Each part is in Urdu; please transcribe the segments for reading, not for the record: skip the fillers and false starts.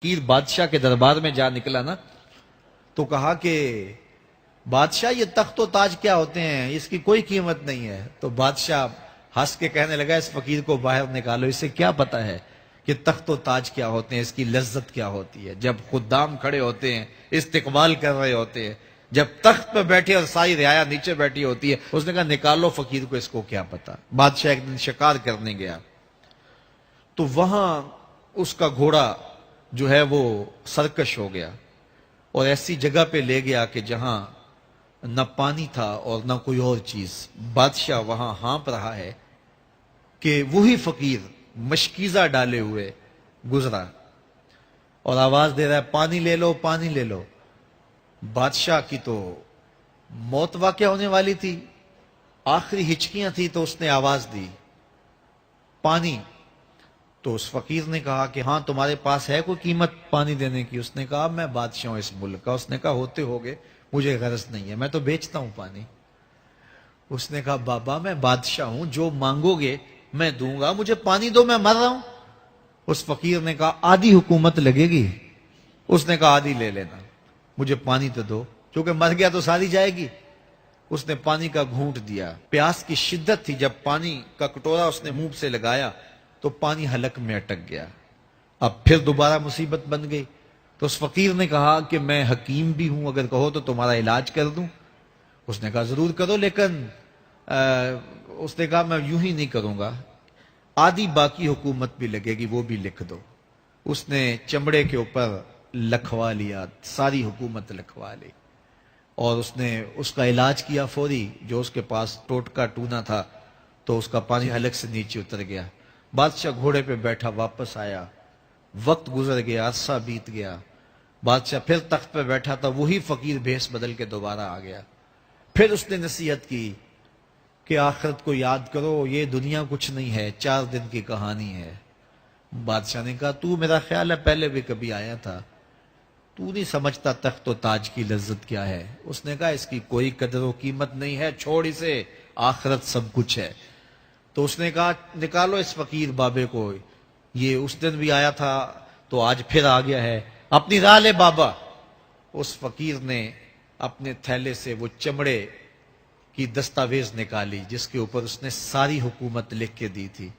فقیر بادشاہ کے دربار میں جا نکلا نا تو کہا کہ بادشاہ یہ تخت و تاج کیا ہوتے ہیں، اس کی کوئی قیمت نہیں ہے۔ تو بادشاہ ہنس کے کہنے لگا اس فقیر کو باہر نکالو، اسے کیا پتا ہے کہ تخت و تاج کیا ہوتے ہیں، اس کی لذت کیا ہوتی ہے۔ جب خدام کھڑے ہوتے ہیں، استقبال کر رہے ہوتے ہیں، جب تخت پہ بیٹھے اور ساری رعایا نیچے بیٹھی ہوتی ہے، اس نے کہا نکالو فقیر کو، اس کو کیا پتا۔ بادشاہ ایک دن شکار کرنے گیا تو وہاں اس کا گھوڑا جو ہے وہ سرکش ہو گیا اور ایسی جگہ پہ لے گیا کہ جہاں نہ پانی تھا اور نہ کوئی اور چیز۔ بادشاہ وہاں ہانپ رہا ہے کہ وہی فقیر مشکیزہ ڈالے ہوئے گزرا اور آواز دے رہا ہے پانی لے لو، پانی لے لو۔ بادشاہ کی تو موت واقع ہونے والی تھی، آخری ہچکیاں تھی، تو اس نے آواز دی پانی۔ تو اس فقیر نے کہا کہ ہاں تمہارے پاس ہے کوئی قیمت پانی دینے کی؟ اس نے کہا میں بادشاہ ہوں اس ملک کا۔ اس نے کہا ہوتے ہوگے، مجھے غرض نہیں ہے، میں تو بیچتا ہوں پانی۔ اس نے کہا بابا میں بادشاہ ہوں، جو مانگو گے میں دوں گا، مجھے پانی دو، میں مر رہا ہوں۔ اس فقیر نے کہا آدھی حکومت لگے گی۔ اس نے کہا آدھی لے لینا، مجھے پانی تو دو، کیونکہ مر گیا تو ساری جائے گی۔ اس نے پانی کا گھونٹ دیا، پیاس کی شدت تھی، جب پانی کا کٹورا اس نے منہ سے لگایا تو پانی حلق میں اٹک گیا۔ اب پھر دوبارہ مصیبت بن گئی تو اس فقیر نے کہا کہ میں حکیم بھی ہوں، اگر کہو تو تمہارا علاج کر دوں۔ اس نے کہا ضرور کرو، لیکن اس نے کہا میں یوں ہی نہیں کروں گا، آدھی باقی حکومت بھی لگے گی، وہ بھی لکھ دو۔ اس نے چمڑے کے اوپر لکھوا لیا، ساری حکومت لکھوا لی اور اس نے اس کا علاج کیا فوری۔ جو اس کے پاس ٹوٹکا ٹونا تھا تو اس کا پانی حلق سے نیچے اتر گیا۔ بادشاہ گھوڑے پہ بیٹھا واپس آیا، وقت گزر گیا، عرصہ بیت گیا۔ بادشاہ پھر تخت پہ بیٹھا تھا، وہی فقیر بھیس بدل کے دوبارہ آ گیا۔ پھر اس نے نصیحت کی کہ آخرت کو یاد کرو، یہ دنیا کچھ نہیں ہے، 4 دن کی کہانی ہے۔ بادشاہ نے کہا تو میرا خیال ہے پہلے بھی کبھی آیا تھا، تو نہیں سمجھتا تخت و تاج کی لذت کیا ہے۔ اس نے کہا اس کی کوئی قدر و قیمت نہیں ہے، چھوڑ اسے، آخرت سب کچھ ہے۔ تو اس نے کہا نکالو اس فقیر بابے کو، یہ اس دن بھی آیا تھا تو آج پھر آ گیا ہے، اپنی راہ لے بابا۔ اس فقیر نے اپنے تھیلے سے وہ چمڑے کی دستاویز نکالی جس کے اوپر اس نے ساری حکومت لکھ کے دی تھی۔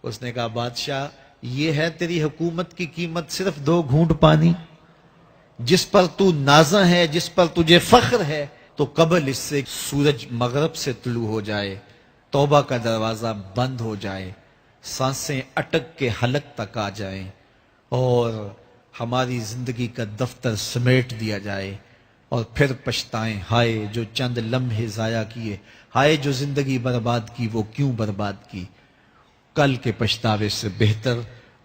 اس نے کہا بادشاہ یہ ہے تیری حکومت کی قیمت، صرف 2 گھونٹ پانی، جس پر تو نازاں ہے، جس پر تجھے فخر ہے، تو قبل اس سے سورج مغرب سے طلوع ہو جائے، توبہ کا دروازہ بند ہو جائے، سانسیں اٹک کے حلق تک آ جائیں اور ہماری زندگی کا دفتر سمیٹ دیا جائے، اور پھر پچھتائیں ہائے جو چند لمحے ضائع کیے، ہائے جو زندگی برباد کی وہ کیوں برباد کی۔ کل کے پچھتاوے سے بہتر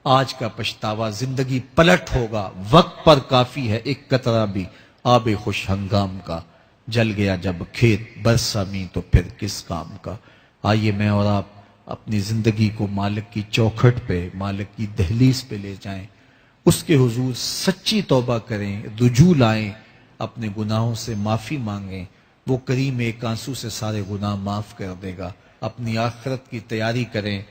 آج کا پچھتاوا، زندگی پلٹ ہوگا، وقت پر کافی ہے ایک قطرہ بھی آب خوش ہنگام کا، جل گیا جب کھیت برسا می تو پھر کس کام کا۔ آئیے میں اور آپ اپنی زندگی کو مالک کی چوکھٹ پہ، مالک کی دہلیز پہ لے جائیں، اس کے حضور سچی توبہ کریں، رجوع لائیں، اپنے گناہوں سے معافی مانگیں، وہ کریم ایک آنسو سے سارے گناہ معاف کر دے گا۔ اپنی آخرت کی تیاری کریں،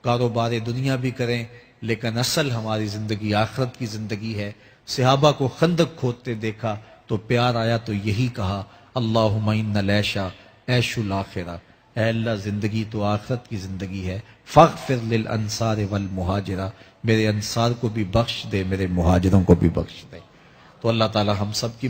کاروبار دنیا بھی کریں، لیکن اصل ہماری زندگی آخرت کی زندگی ہے۔ صحابہ کو خندق کھودتے دیکھا تو پیار آیا تو یہی کہا اللہم ان العیش عیش الاخرہ، اے اللہ زندگی تو آخرت کی زندگی ہے، فاغفر للانصار والمہاجرہ، میرے انصار کو بھی بخش دے، میرے مہاجروں کو بھی بخش دے۔ تو اللہ تعالی ہم سب کی